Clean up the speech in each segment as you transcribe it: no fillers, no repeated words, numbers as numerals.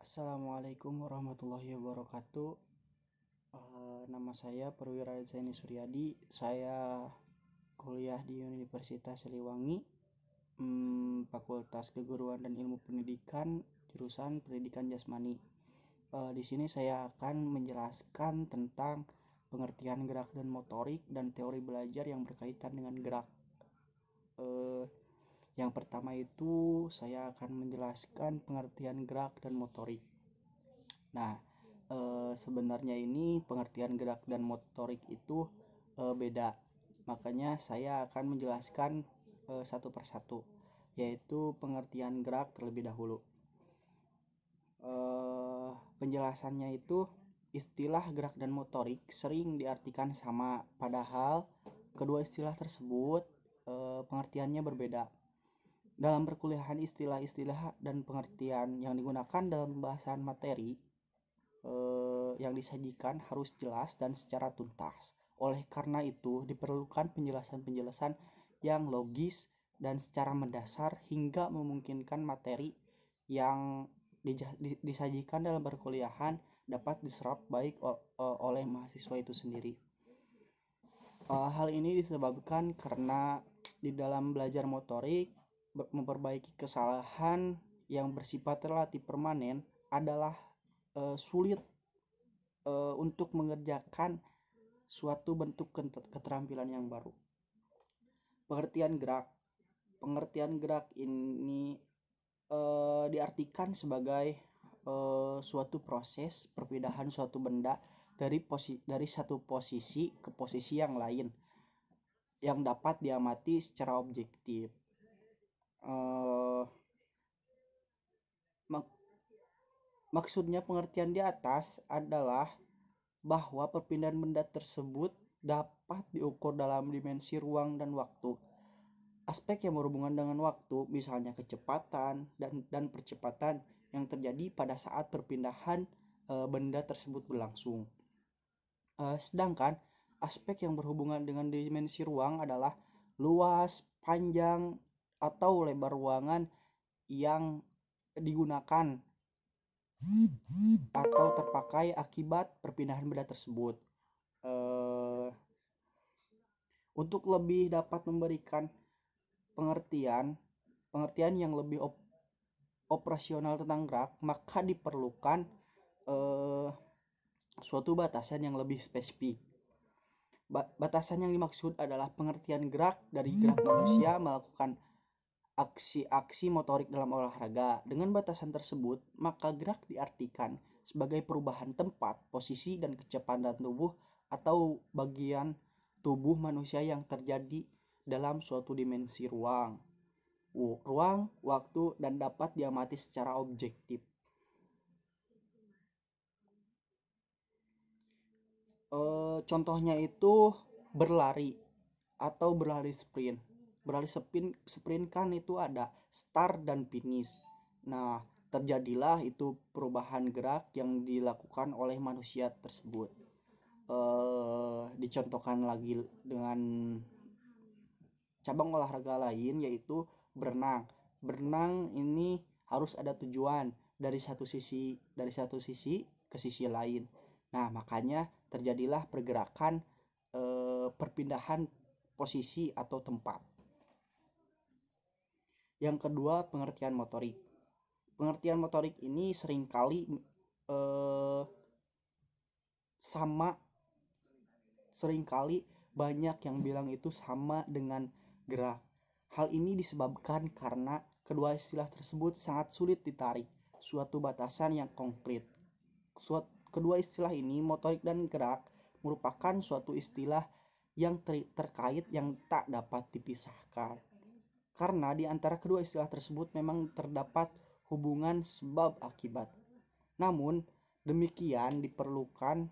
Assalamualaikum warahmatullahi wabarakatuh. Nama saya Perwira Zaini Suryadi. Saya kuliah di Universitas Siliwangi, Fakultas Keguruan dan Ilmu Pendidikan, jurusan Pendidikan Jasmani. Di sini saya akan menjelaskan tentang pengertian gerak dan motorik dan teori belajar yang berkaitan dengan gerak. Yang pertama itu saya akan menjelaskan pengertian gerak dan motorik. Nah, sebenarnya ini pengertian gerak dan motorik itu beda. Makanya saya akan menjelaskan satu persatu, yaitu pengertian gerak terlebih dahulu. Penjelasannya itu istilah gerak dan motorik sering diartikan sama, padahal kedua istilah tersebut pengertiannya berbeda. Dalam perkuliahan, istilah-istilah dan pengertian yang digunakan dalam pembahasan materi yang disajikan harus jelas dan secara tuntas. Oleh karena itu, diperlukan penjelasan-penjelasan yang logis dan secara mendasar hingga memungkinkan materi yang disajikan dalam perkuliahan dapat diserap baik oleh mahasiswa itu sendiri. Hal ini disebabkan karena di dalam belajar motorik, memperbaiki kesalahan yang bersifat relatif permanen adalah sulit untuk mengerjakan suatu bentuk keterampilan yang baru. Pengertian gerak ini diartikan sebagai suatu proses perpindahan suatu benda dari satu posisi ke posisi yang lain yang dapat diamati secara objektif. Maksudnya pengertian di atas adalah bahwa perpindahan benda tersebut dapat diukur dalam dimensi ruang dan waktu. Aspek yang berhubungan dengan waktu, misalnya kecepatan dan percepatan yang terjadi pada saat perpindahan benda tersebut berlangsung. Sedangkan aspek yang berhubungan dengan dimensi ruang adalah luas, panjang, atau lebar ruangan yang digunakan atau terpakai akibat perpindahan benda tersebut. Untuk lebih dapat memberikan pengertian yang lebih operasional tentang gerak, maka diperlukan suatu batasan yang lebih spesifik. Batasan yang dimaksud adalah pengertian gerak dari gerak manusia melakukan aksi-aksi motorik dalam olahraga. Dengan batasan tersebut, maka gerak diartikan sebagai perubahan tempat, posisi, dan kecepatan tubuh atau bagian tubuh manusia yang terjadi dalam suatu dimensi ruang, waktu, dan dapat diamati secara objektif. Contohnya itu berlari atau berlari sprint. Berlari sprint kan itu ada start dan finish. Nah, terjadilah itu perubahan gerak yang dilakukan oleh manusia tersebut. Dicontohkan lagi dengan cabang olahraga lain, yaitu berenang. Berenang ini harus ada tujuan dari satu sisi ke sisi lain. Nah, makanya terjadilah pergerakan perpindahan posisi atau tempat. Yang kedua, pengertian motorik. Pengertian motorik ini seringkali banyak yang bilang itu sama dengan gerak. Hal ini disebabkan karena kedua istilah tersebut sangat sulit ditarik suatu batasan yang konkret. Kedua istilah ini, motorik dan gerak, merupakan suatu istilah yang terkait yang tak dapat dipisahkan. Karena di antara kedua istilah tersebut memang terdapat hubungan sebab akibat. Namun demikian diperlukan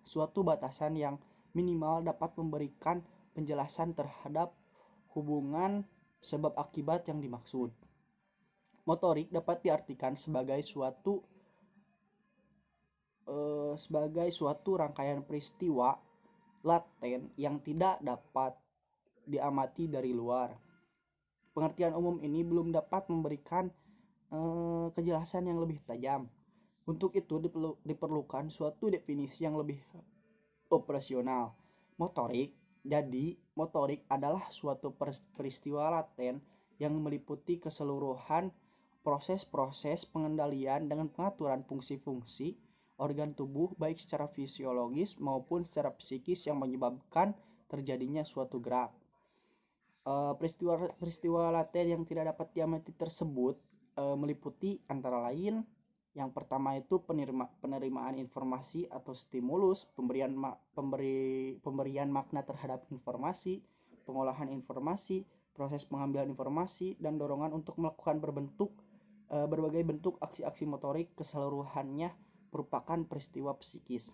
suatu batasan yang minimal dapat memberikan penjelasan terhadap hubungan sebab akibat yang dimaksud. Motorik dapat diartikan sebagai suatu rangkaian peristiwa laten yang tidak dapat diamati dari luar. Pengertian umum ini belum dapat memberikan kejelasan yang lebih tajam. Untuk itu diperlukan suatu definisi yang lebih operasional. Motorik. Jadi, motorik adalah suatu peristiwa laten yang meliputi keseluruhan proses-proses pengendalian dengan pengaturan fungsi-fungsi organ tubuh baik secara fisiologis maupun secara psikis yang menyebabkan terjadinya suatu gerak. Peristiwa laten yang tidak dapat diamati tersebut meliputi antara lain yang pertama itu penerimaan informasi atau stimulus, pemberian makna terhadap informasi, pengolahan informasi, proses pengambilan informasi, dan dorongan untuk melakukan berbagai bentuk aksi-aksi motorik keseluruhannya merupakan peristiwa psikis.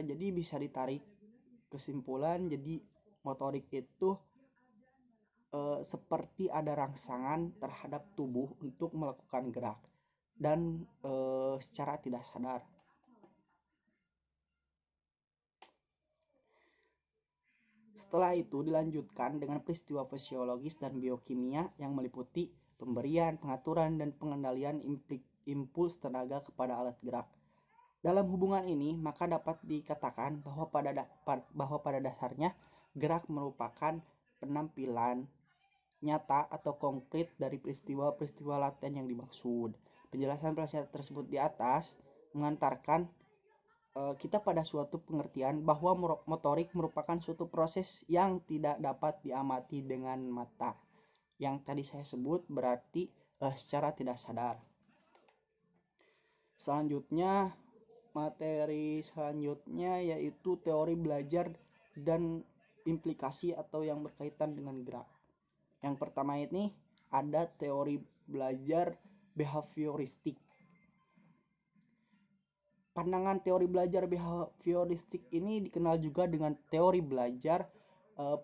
Jadi bisa ditarik kesimpulan, jadi motorik itu seperti ada rangsangan terhadap tubuh untuk melakukan gerak dan secara tidak sadar. Setelah itu dilanjutkan dengan peristiwa fisiologis dan biokimia yang meliputi pemberian, pengaturan, dan pengendalian impuls tenaga kepada alat gerak. Dalam hubungan ini, maka dapat dikatakan bahwa pada dasarnya gerak merupakan penampilan nyata atau konkret dari peristiwa-peristiwa laten yang dimaksud. Penjelasan tersebut di atas mengantarkan kita pada suatu pengertian bahwa motorik merupakan suatu proses yang tidak dapat diamati dengan mata. Yang tadi saya sebut berarti secara tidak sadar. Selanjutnya, materi selanjutnya yaitu teori belajar dan implikasi atau yang berkaitan dengan gerak. Yang pertama ini ada teori belajar behavioristik. Pandangan teori belajar behavioristik ini dikenal juga dengan teori belajar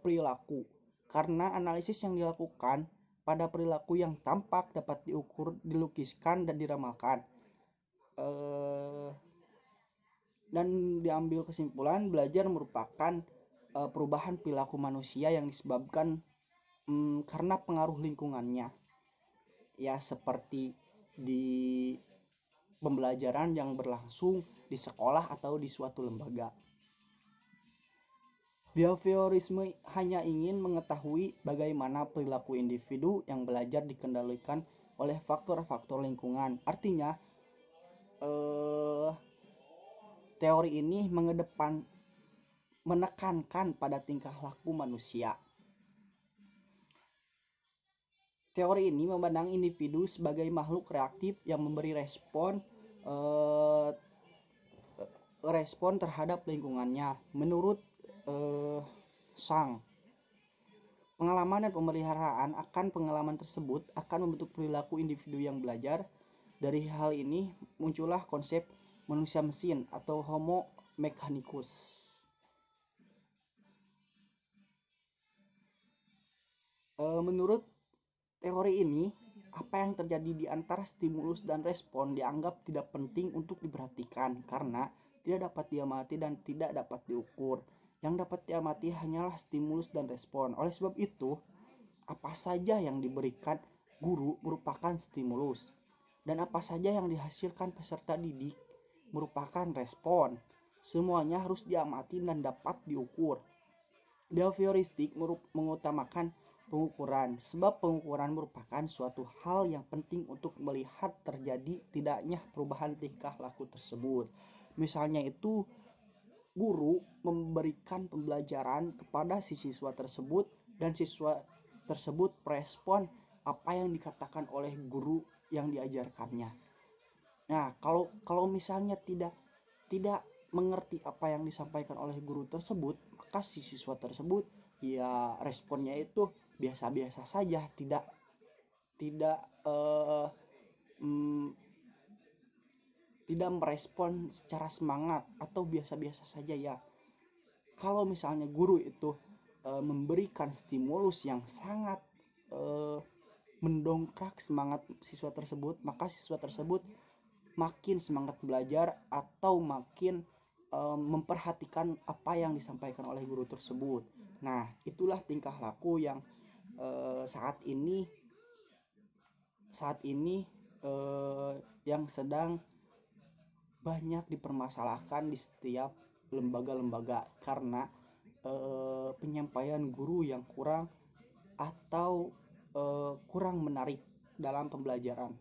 perilaku, karena analisis yang dilakukan pada perilaku yang tampak dapat diukur, dilukiskan, dan diramalkan. Dan diambil kesimpulan belajar merupakan perubahan perilaku manusia yang disebabkan karena pengaruh lingkungannya, ya seperti di pembelajaran yang berlangsung di sekolah atau di suatu lembaga. Behaviorisme hanya ingin mengetahui bagaimana perilaku individu yang belajar dikendalikan oleh faktor-faktor lingkungan. Artinya teori ini menekankan pada tingkah laku manusia. Teori ini memandang individu sebagai makhluk reaktif yang memberi respon terhadap lingkungannya. Menurut Sang, pengalaman dan pemeliharaan akan pengalaman tersebut akan membentuk perilaku individu yang belajar. Dari hal ini muncullah konsep manusia mesin atau Homo mechanicus. Menurut teori ini, apa yang terjadi di antara stimulus dan respon dianggap tidak penting untuk diperhatikan karena tidak dapat diamati dan tidak dapat diukur. Yang dapat diamati hanyalah stimulus dan respon. Oleh sebab itu, apa saja yang diberikan guru merupakan stimulus, dan apa saja yang dihasilkan peserta didik merupakan respon. Semuanya harus diamati dan dapat diukur. Behavioristik mengutamakan pengukuran, sebab pengukuran merupakan suatu hal yang penting untuk melihat terjadi tidaknya perubahan tingkah laku tersebut. Misalnya itu guru memberikan pembelajaran kepada si siswa tersebut dan siswa tersebut merespon apa yang dikatakan oleh guru yang diajarkannya. Nah, kalau misalnya tidak mengerti apa yang disampaikan oleh guru tersebut, maka si siswa tersebut ya responnya itu biasa-biasa saja, tidak merespon secara semangat atau biasa-biasa saja ya. Kalau misalnya guru itu memberikan stimulus yang sangat mendongkrak semangat siswa tersebut, maka siswa tersebut makin semangat belajar atau makin memperhatikan apa yang disampaikan oleh guru tersebut. Nah, itulah tingkah laku yang saat ini saat ini yang sedang banyak dipermasalahkan di setiap lembaga-lembaga karena penyampaian guru yang kurang atau kurang menarik dalam pembelajaran.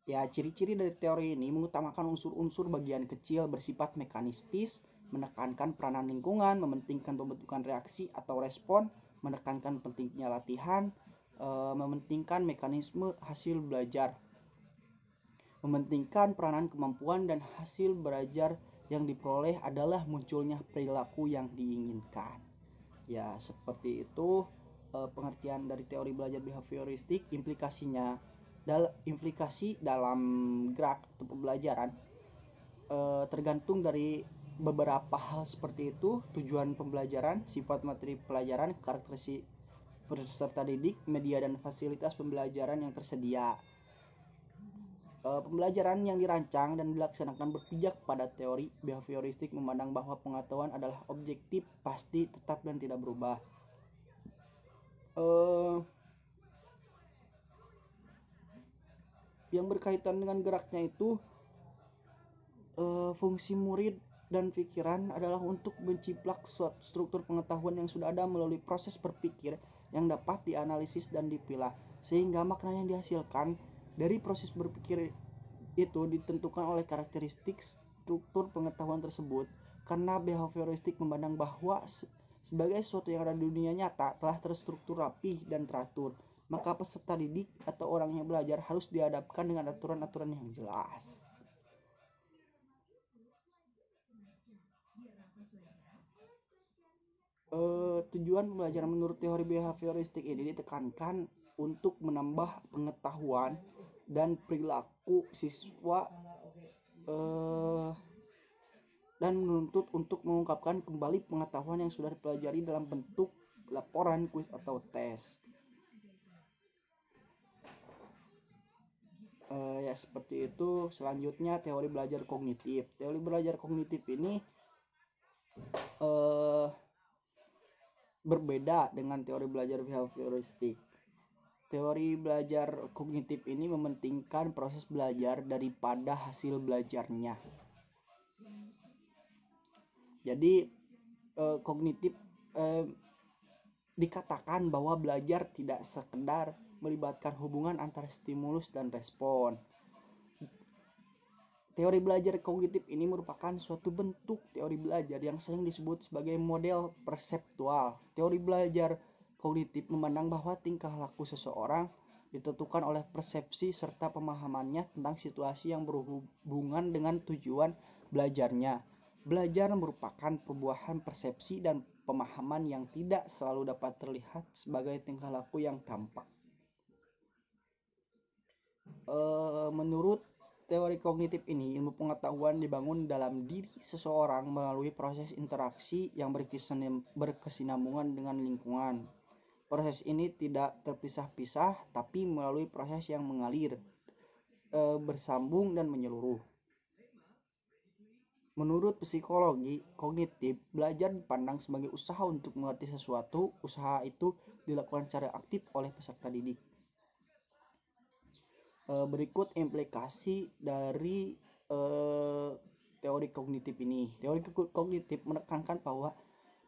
Ya, ciri-ciri dari teori ini mengutamakan unsur-unsur bagian kecil bersifat mekanistis, menekankan peranan lingkungan, mementingkan pembentukan reaksi atau respon, menekankan pentingnya latihan, mementingkan mekanisme hasil belajar, mementingkan peranan kemampuan dan hasil belajar yang diperoleh adalah munculnya perilaku yang diinginkan. Ya, seperti itu pengertian dari teori belajar behavioristik. Implikasi dalam gerak atau pembelajaran tergantung dari beberapa hal seperti itu: tujuan pembelajaran, sifat materi pelajaran, karakteristik peserta didik, media dan fasilitas pembelajaran yang tersedia. Pembelajaran yang dirancang dan dilaksanakan berpijak pada teori behavioristik memandang bahwa pengetahuan adalah objektif, pasti, tetap, dan tidak berubah. Yang berkaitan dengan geraknya itu, fungsi murid dan pikiran adalah untuk menciplak struktur pengetahuan yang sudah ada melalui proses berpikir yang dapat dianalisis dan dipilah, sehingga makna yang dihasilkan dari proses berpikir itu ditentukan oleh karakteristik struktur pengetahuan tersebut. Karena behavioristik memandang bahwa sebagai sesuatu yang ada di dunia nyata telah terstruktur rapi dan teratur, maka peserta didik atau orang yang belajar harus dihadapkan dengan aturan-aturan yang jelas. Tujuan pembelajaran menurut teori behavioristik ini ditekankan untuk menambah pengetahuan dan perilaku siswa dan menuntut untuk mengungkapkan kembali pengetahuan yang sudah dipelajari dalam bentuk laporan, kuis, atau tes. Ya, seperti itu. Selanjutnya, teori belajar kognitif. Teori belajar kognitif ini berbeda dengan teori belajar behavioristik. Teori belajar kognitif ini mementingkan proses belajar daripada hasil belajarnya. Jadi kognitif dikatakan bahwa belajar tidak sekedar melibatkan hubungan antara stimulus dan respon. Teori belajar kognitif ini merupakan suatu bentuk teori belajar yang sering disebut sebagai model perseptual. Teori belajar kognitif memandang bahwa tingkah laku seseorang ditentukan oleh persepsi serta pemahamannya tentang situasi yang berhubungan dengan tujuan belajarnya. Belajar merupakan pembuahan persepsi dan pemahaman yang tidak selalu dapat terlihat sebagai tingkah laku yang tampak. Menurut teori kognitif ini, ilmu pengetahuan dibangun dalam diri seseorang melalui proses interaksi yang berkesinambungan dengan lingkungan. Proses ini tidak terpisah-pisah, tapi melalui proses yang mengalir, bersambung, dan menyeluruh. Menurut psikologi kognitif, belajar dipandang sebagai usaha untuk mengerti sesuatu. Usaha itu dilakukan secara aktif oleh peserta didik. Berikut implikasi dari teori kognitif ini. Teori kognitif menekankan bahwa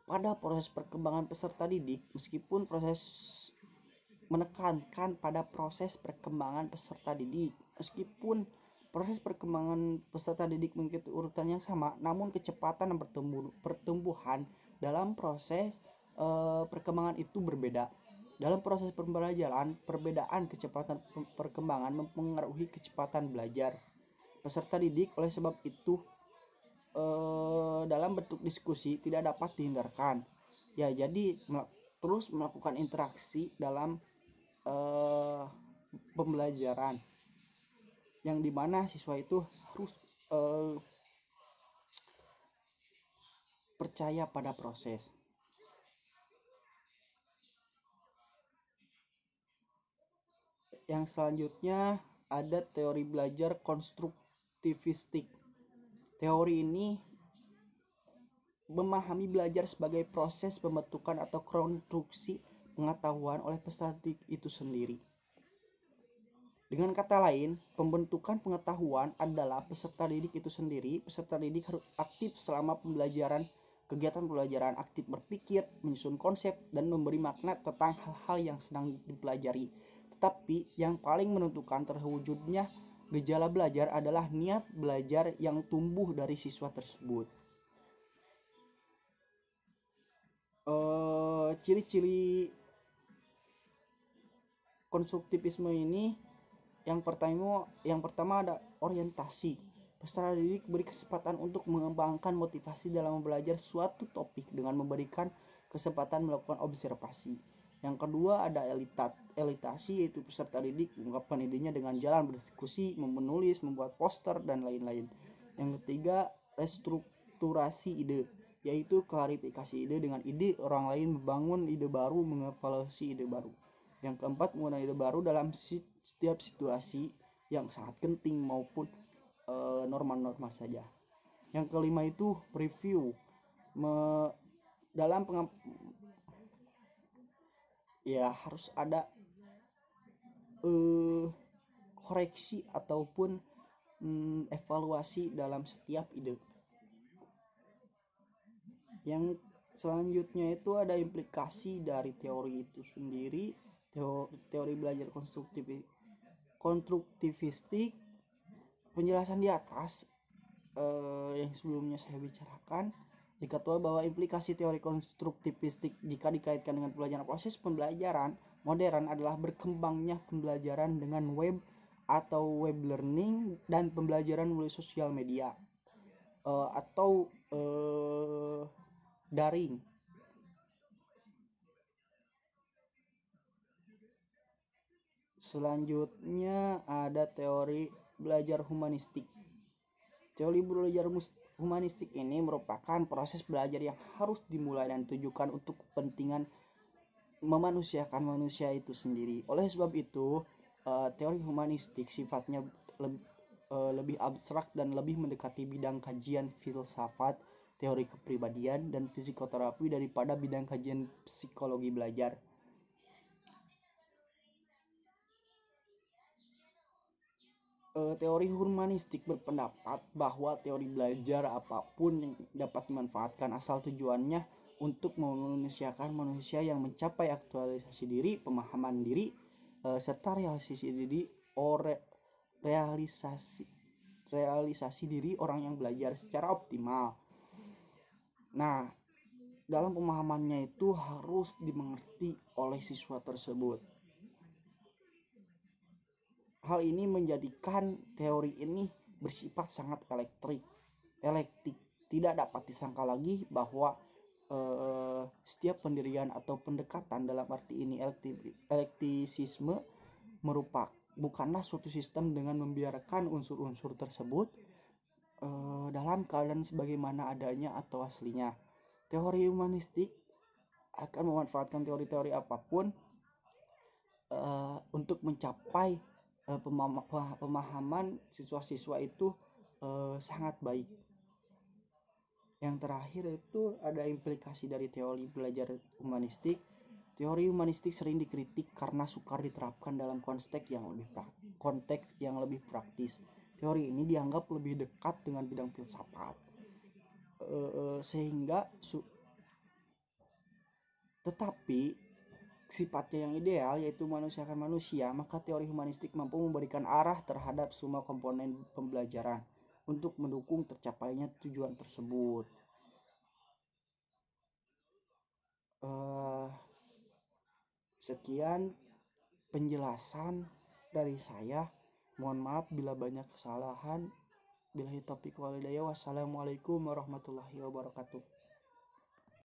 pada proses perkembangan peserta didik, meskipun proses perkembangan peserta didik mengikuti urutan yang sama, namun kecepatan dan pertumbuhan dalam proses perkembangan itu berbeda. Dalam proses pembelajaran, perbedaan kecepatan perkembangan mempengaruhi kecepatan belajar peserta didik. Oleh sebab itu, dalam bentuk diskusi tidak dapat dihindarkan. Ya, jadi terus melakukan interaksi dalam pembelajaran, yang dimana siswa itu harus percaya pada proses. Yang selanjutnya ada teori belajar konstruktivistik. Teori ini memahami belajar sebagai proses pembentukan atau konstruksi pengetahuan oleh peserta didik itu sendiri. Dengan kata lain, pembentukan pengetahuan adalah peserta didik itu sendiri. Peserta didik harus aktif selama pembelajaran, kegiatan pembelajaran, aktif berpikir, menyusun konsep, dan memberi makna tentang hal-hal yang sedang dipelajari. Tetapi yang paling menentukan terwujudnya gejala belajar adalah niat belajar yang tumbuh dari siswa tersebut. Ciri-ciri konstruktivisme ini yang pertama ada orientasi. Peserta didik beri kesempatan untuk mengembangkan motivasi dalam belajar suatu topik dengan memberikan kesempatan melakukan observasi. Yang kedua ada elitasi, yaitu peserta didik mengungkapkan idenya dengan jalan berdiskusi, menulis, membuat poster, dan lain-lain. Yang ketiga restrukturasi ide, yaitu klarifikasi ide dengan ide orang lain, membangun ide baru, mengevaluasi ide baru. Yang keempat menggunakan ide baru dalam setiap situasi yang sangat genting maupun normal-normal saja. Yang kelima itu review. Dalam harus ada koreksi ataupun evaluasi dalam setiap ide. Yang selanjutnya itu ada implikasi dari teori itu sendiri. Teori belajar konstruktivistik. Penjelasan di atas yang sebelumnya saya bicarakan dikatakan bahwa implikasi teori konstruktivistik jika dikaitkan dengan pembelajaran proses pembelajaran modern adalah berkembangnya pembelajaran dengan web atau web learning dan pembelajaran melalui sosial media atau daring. Selanjutnya ada teori belajar humanistik. Teori belajar humanistik ini merupakan proses belajar yang harus dimulai dan ditujukan untuk kepentingan memanusiakan manusia itu sendiri. Oleh sebab itu, teori humanistik sifatnya lebih abstrak dan lebih mendekati bidang kajian filsafat, teori kepribadian, dan psikoterapi daripada bidang kajian psikologi belajar. Teori humanistik berpendapat bahwa teori belajar apapun yang dapat dimanfaatkan asal tujuannya untuk memanusiakan manusia yang mencapai aktualisasi diri, pemahaman diri, serta realisasi diri orang yang belajar secara optimal. Nah, dalam pemahamannya itu harus dimengerti oleh siswa tersebut. Hal ini menjadikan teori ini bersifat sangat elektik. Tidak dapat disangka lagi bahwa setiap pendirian atau pendekatan dalam arti ini elektisisme bukanlah suatu sistem dengan membiarkan unsur-unsur tersebut dalam keadaan sebagaimana adanya atau aslinya. Teori humanistik akan memanfaatkan teori-teori apapun untuk mencapai pemahaman siswa-siswa itu sangat baik. Yang terakhir itu ada implikasi dari teori belajar humanistik. Teori humanistik sering dikritik karena sukar diterapkan dalam konteks yang lebih praktis. Teori ini dianggap lebih dekat dengan bidang filsafat, tetapi sifatnya yang ideal yaitu manusiakan manusia, maka teori humanistik mampu memberikan arah terhadap semua komponen pembelajaran untuk mendukung tercapainya tujuan tersebut. Sekian penjelasan dari saya. Mohon maaf bila banyak kesalahan. Billahi taufiq wal hidayah. Wassalamualaikum warahmatullahi wabarakatuh.